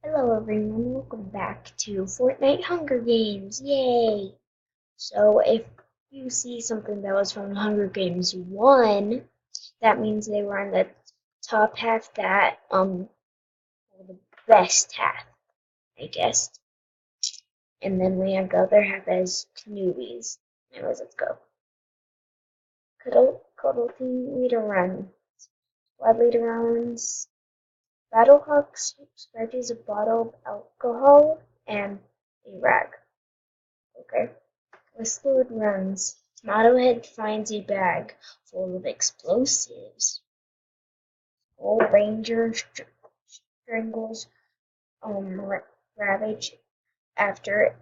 Hello everyone, welcome back to Fortnite Hunger Games. Yay! So if you see something that was from Hunger Games 1, that means they were on the top half the best half, I guess. And then we have the other half as newbies. Anyways, let's go. Cuddle Team Leader Run. Squad Leader runs. Battlehawk scratches a bottle of alcohol and a rag. Okay. Westward runs. Tomatohead finds a bag full of explosives. Old Ranger strangles Ravage after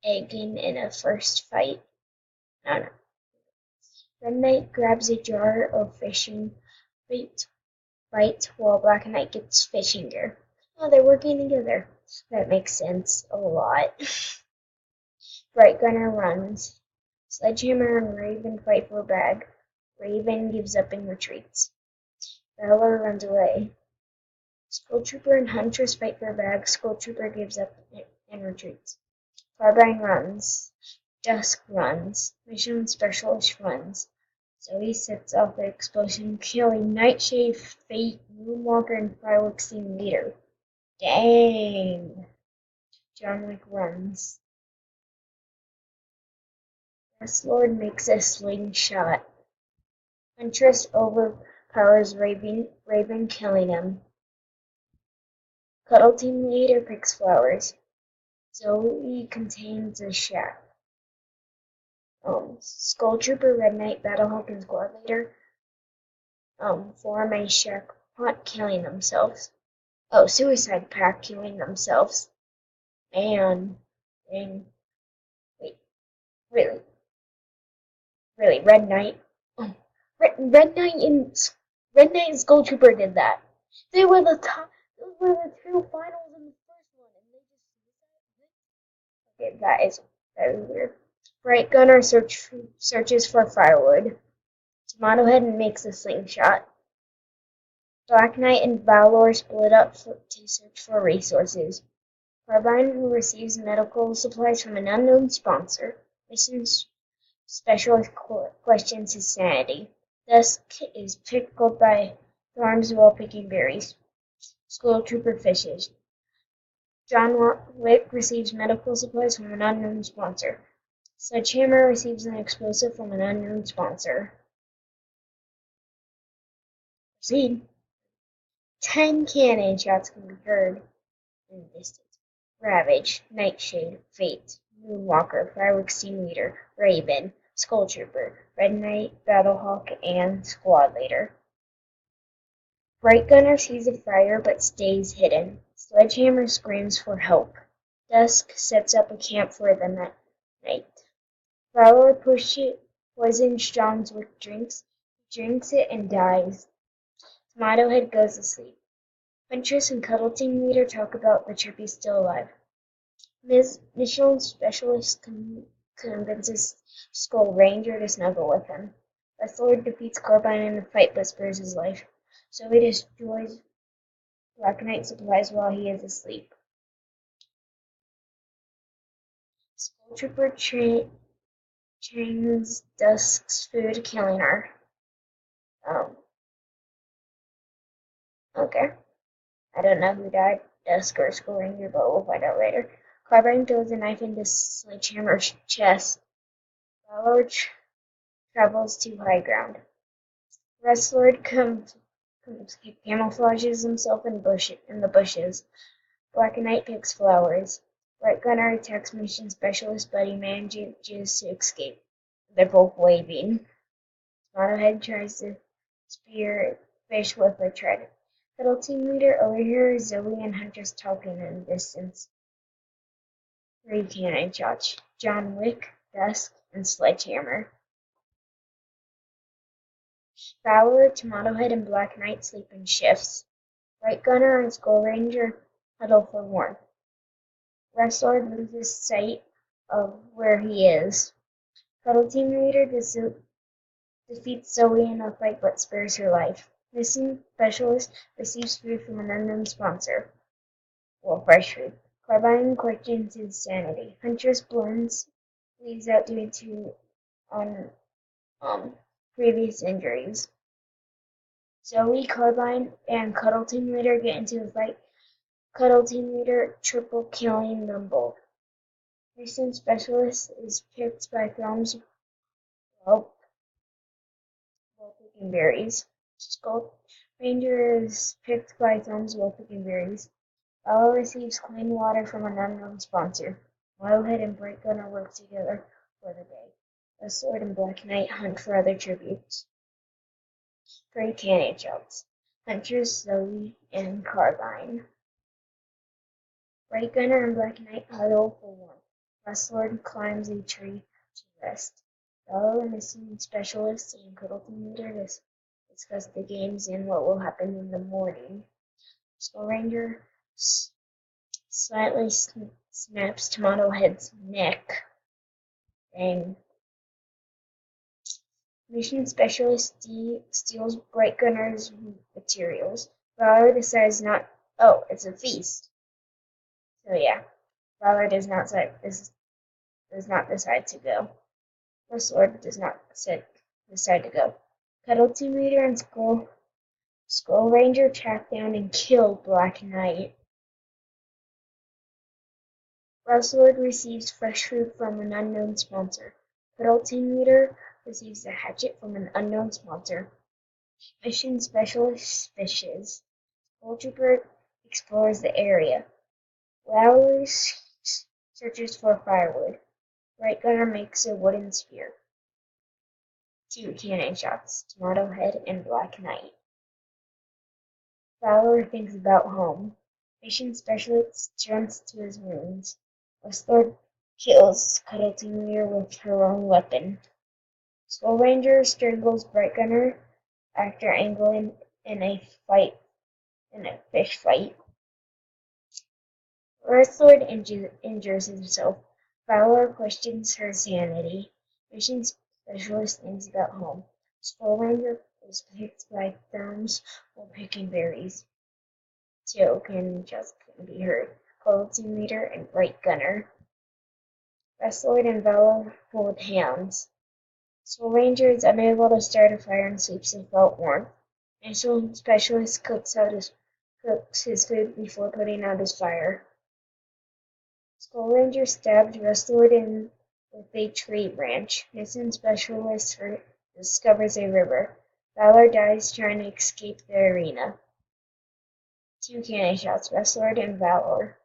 egging in a first fight. No, no. Red Knight grabs a jar of fishing bait while Black Knight gets fishing gear. Oh, they're working together. That makes sense a lot. Bright Gunner runs. Sledgehammer and Raven fight for a bag. Raven gives up and retreats. Valor runs away. Skulltrooper and Huntress fight for a bag. Skulltrooper gives up and retreats. Carbine runs. Dusk runs. Mission Specialist runs. Zoe sets off the explosion, killing Nightshade, Fate, Moonwalker, and Fireworks Team Leader. Dang! John Wick runs. Lord makes a slingshot. Huntress overpowers Raven, killing him. Cuddle Team Leader picks flowers. Zoe contains a shack. Skulltrooper, Red Knight, Battlehawk, and Squad Leader form a shack hunt, killing themselves. Oh, Suicide Pack killing themselves. Man, dang. Wait, really? Really, Red Knight? Oh, Red Knight and Skulltrooper did that. They were the top. Those were the two finals in the first one, and they just. Okay, that is very weird. Bright Gunner searches for firewood. Tomato Head makes a slingshot. Black Knight and Valor split up to search for resources. Carbine receives medical supplies from an unknown sponsor. Mission Specialist questions his sanity. Dusk is pickled by thorns while picking berries. School Trooper fishes. John Wick receives medical supplies from an unknown sponsor. Sledgehammer receives an explosive from an unknown sponsor. Proceed. 10 cannon shots can be heard in the distance. Ravage, Nightshade, Fate, Moonwalker, Fireworks Team Leader, Raven, Skulltrooper, Red Knight, Battlehawk, and Squad Leader. Bright Gunner sees a fire but stays hidden. Sledgehammer screams for help. Dusk sets up a camp for the night. Valor poisons John's with drinks. He drinks it and dies. Tomato Head goes to sleep. Huntress and Cuddle Team Leader talk about the Trippy still alive. Mission Specialist convinces Skull Ranger to snuggle with him. Westward defeats Carbine in a fight but spares his life. So he destroys Black Knight supplies while he is asleep. Skulltrooper trains Dusk's food, killing her. Okay. I don't know who died, Dusk or Skull Ranger, but we'll find out later. Carbine throws a knife into Sledgehammer's chest. Valor travels to high ground. Wrestlord camouflages himself in the bushes. Black Knight picks flowers. Bright Gunner attacks Mission Specialist, but he manages to escape. They're both waving. Monohead tries to spear fish with a trident. Cuddle Team Leader overhears Zoe and Huntress talking in the distance. 3 cannon shots. John Wick, Dusk, and Sledgehammer. Valor, Tomatohead, and Black Knight sleep in shifts. Bright Gunner and Skull Ranger huddle for warmth. Wrestlord loses sight of where he is. Cuddle Team Leader defeats Zoe in a fight but spares her life. Missing Specialist receives food from an unknown sponsor. fresh food. Carbine questions insanity. Huntress blends leaves out due to on previous injuries. Zoe, Carbine, and Cuddle Team Leader get into a fight. Cuddle Team Leader triple killing them both. Mission Specialist is picked by Thumbs while picking berries. Skull Ranger is picked by Thumbs while picking berries. Ella receives clean water from an unknown sponsor. Wildhead and Bright Gunner work together for the day. The Sword and Black Knight hunt for other tributes. 3 cannon shots. Huntress, Zoe, and Carbine. Bright Gunner and Black Knight huddle for warmth. Westlord climbs a tree to rest. Bello, the missing specialist, and Cuddleton Leader discuss the games and what will happen in the morning. Skull Ranger slightly snaps Tomato Head's neck. Bang. Mission Specialist steals Bright Gunner's materials. Valor decides not. Oh, it's a feast. So yeah, Valor does not decide to go. The Sword does not decide to go. Cuddle Team Leader and Skull Ranger track down and kill Black Knight. Westlord receives fresh food from an unknown sponsor. Cuddle Team Leader receives a hatchet from an unknown sponsor. Mission Specialist fishes. Skull Trooper explores the area. Lowry searches for firewood. Bright Gunner makes a wooden spear. 2 cannon shots. Tomato Head and Black Knight. Fowler thinks about home. Mission Specialist turns to his wounds. Westlord kills Cuddle Team Leader with her own weapon. Skull Ranger strangles Bright Gunner after angling in a fish fight. Westlord injures himself. Fowler questions her sanity. Mission Specialist thinks about home. Skull Ranger is picked by Thumbs while picking berries. 2 can be heard. Cold Team Leader and Bright Gunner. Westlord and Vela hold hands. Soul Ranger is unable to start a fire and sleeps without warmth. Mission Specialist cooks his food before putting out his fire. Skull Ranger stabbed Westlord in with a tree branch. Mission Specialist discovers a river. Valor dies trying to escape the arena. 2 cannon shots. Westlord and Valor.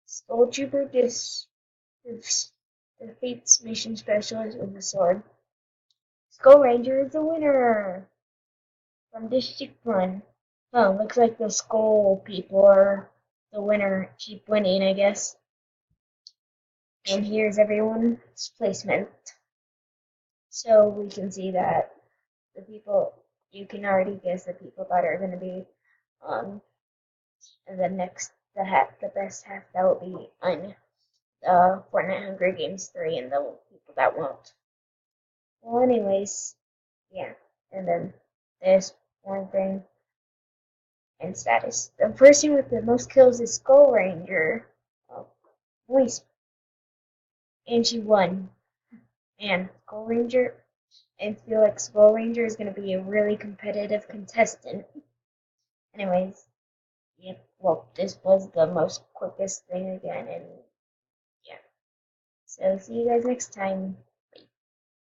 Skull Trooper defeats Mission Specialist with a sword. Skull Ranger is the winner from District 1. Oh, looks like the Skull people are the winner. Keep winning, I guess. And here's everyone's placement. So we can see that the people, you can already guess the people that are going to be on the best half that will be on Fortnite Hunger Games 3 and the people that won't. Well, anyways, yeah. And then there's one thing and status. The person with the most kills is Skull Ranger. Oh, voice. And she won. And Skull Ranger, I feel like Skull Ranger is going to be a really competitive contestant. Anyways, yep, well, this was the most quickest thing again, and yeah. So, see you guys next time.